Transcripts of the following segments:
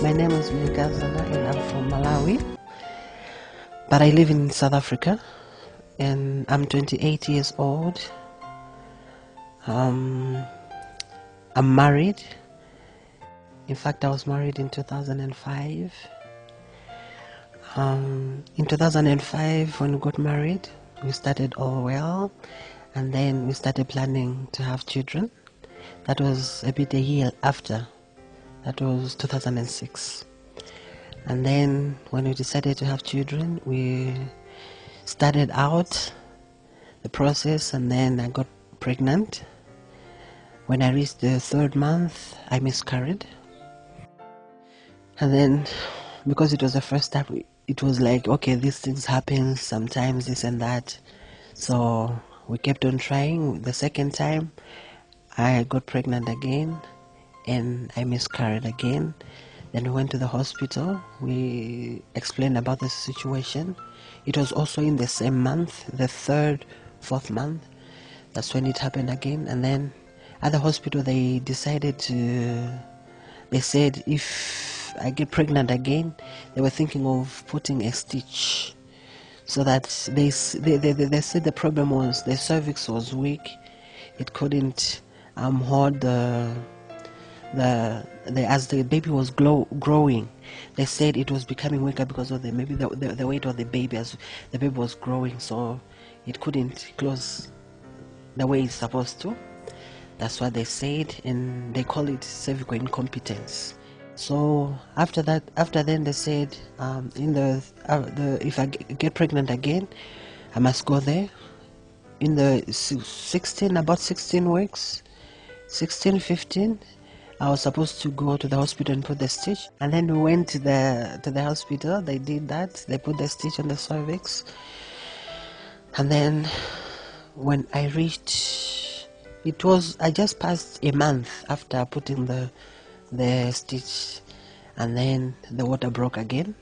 My name is Mnikazana and I'm from Malawi, but I live in South Africa and I'm 28 years old. I'm married. In fact, I was married in 2005. In 2005, when we got married, we started all well, and then we started planning to have children. That was a bit a year after. That was 2006. And then when we decided to have children, we started out the process, and then I got pregnant. When I reached the 3rd month, I miscarried. And then, because it was the first time, it was like, okay, these things happen sometimes, this and that. So we kept on trying. The second time, I got pregnant again, and I miscarried again. Then we went to the hospital. We explained about the situation. It was also in the same month, the 3rd, 4th month. That's when it happened again. And then at the hospital, they said if I get pregnant again, they were thinking of putting a stitch. So that they said the problem was the cervix was weak. It couldn't hold as the baby was growing. They said it was becoming weaker because of the weight of the baby as the baby was growing, so it couldn't close the way it's supposed to. That's what they said, and they call it cervical incompetence. So after then they said if I get pregnant again, I must go there in the about 16 weeks, 16, 15. I was supposed to go to the hospital and put the stitch, and then we went to the hospital. They did that. They put the stitch on the cervix, and then when I reached, I just passed a month after putting the stitch, and then the water broke again.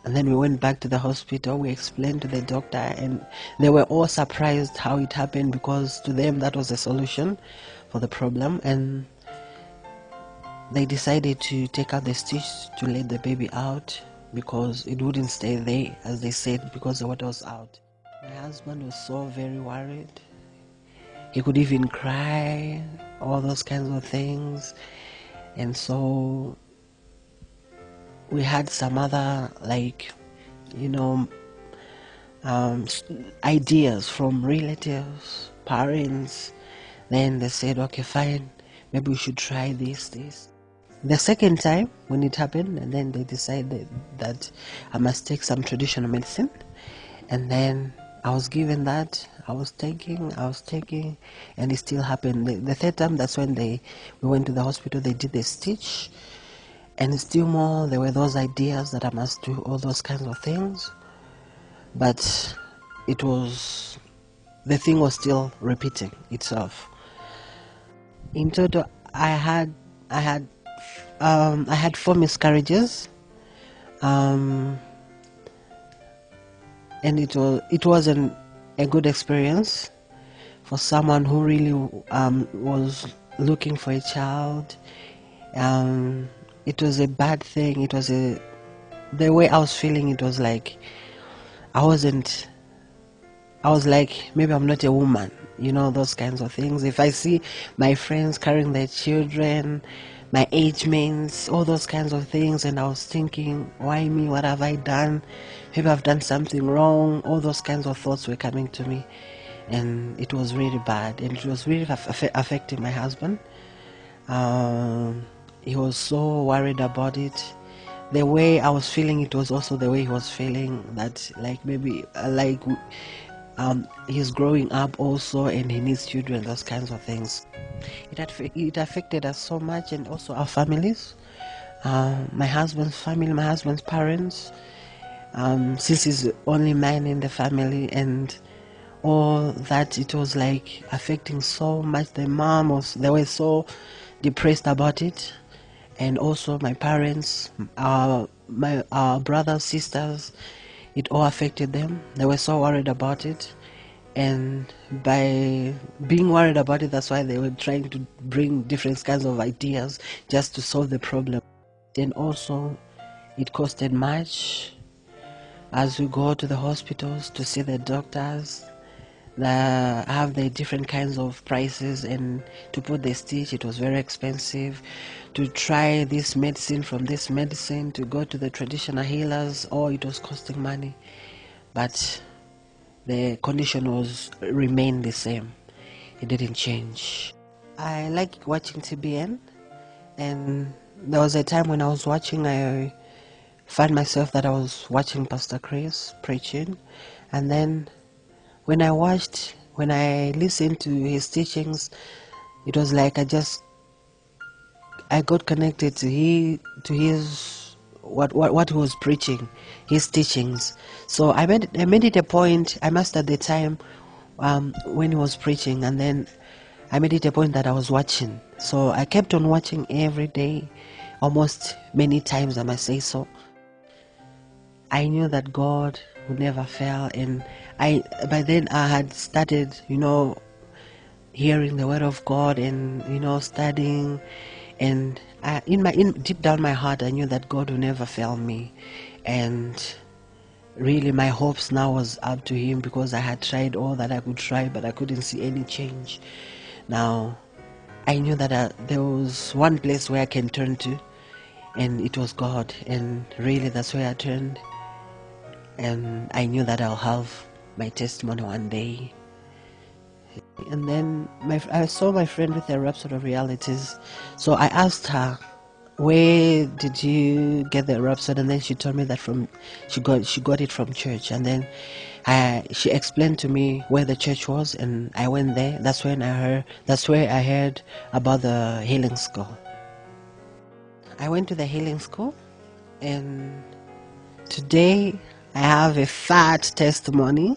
And then we went back to the hospital. We explained to the doctor, and they were all surprised how it happened, because to them that was the solution for the problem. And they decided to take out the stitch to let the baby out, because it wouldn't stay there, as they said, because the water was out. My husband was so very worried. He could even cry, all those kinds of things. And so we had some other, ideas from relatives, parents. Then they said, okay, fine, maybe we should try this. The second time when it happened, and then they decided that I must take some traditional medicine. And then I was given that. I was taking, and it still happened. The third time, that's when we went to the hospital. They did the stitch, and still more, there were those ideas that I must do all those kinds of things. But the thing was still repeating itself. In total, I had 4 miscarriages, and it wasn't a good experience for someone who really was looking for a child. It was a bad thing. The way I was feeling, it was like I was like, maybe I'm not a woman, those kinds of things. If I see my friends carrying their children, my age mates, all those kinds of things, and I was thinking, why me? What have I done? Maybe I've done something wrong. All those kinds of thoughts were coming to me, and it was really bad, and it was really affecting my husband. He was so worried about it. The way I was feeling, it was also the way he was feeling, that he's growing up also, and he needs children, those kinds of things. It affected us so much, and also our families. My husband's family, my husband's parents, since he's only man in the family, and all that, it was like affecting so much. They were so depressed about it. And also my parents, our brothers, sisters, it all affected them. They were so worried about it. And by being worried about it, that's why they were trying to bring different kinds of ideas just to solve the problem. Then also, it costed much as we go to the hospitals to see the doctors that have the different kinds of prices, and to put the stitch it was very expensive. To try this medicine from this medicine, to go to the traditional healers, oh, it was costing money, but the condition was remained the same. It didn't change. I like watching TBN, and there was a time when I was watching, I found myself that I was watching Pastor Chris preaching, and then when I listened to his teachings, it was like I got connected to his what he was preaching, his teachings. So I made it a point. I must at the time when he was preaching, and then I made it a point that I was watching. So I kept on watching every day, almost many times I must say so. I knew that God would never fail, and I by then I had started, hearing the word of God, and studying, and in deep down my heart I knew that God would never fail me, and really my hopes now was up to him, because I had tried all that I could try, but I couldn't see any change. Now I knew that there was one place where I can turn to, and it was God, and really that's where I turned, and I knew that I'll have my testimony one day. And then I saw my friend with a rhapsody of realities, so I asked her, where did you get the rhapsody? And then she told me that she got it from church. And then she explained to me where the church was, and I went there. That's where I heard about the healing school. I went to the healing school, and today I have a fat testimony,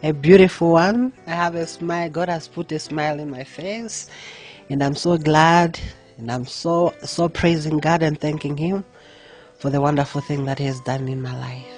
a beautiful one. I have a smile. God has put a smile in my face, and I'm so glad, and I'm so praising God and thanking him for the wonderful thing that he has done in my life.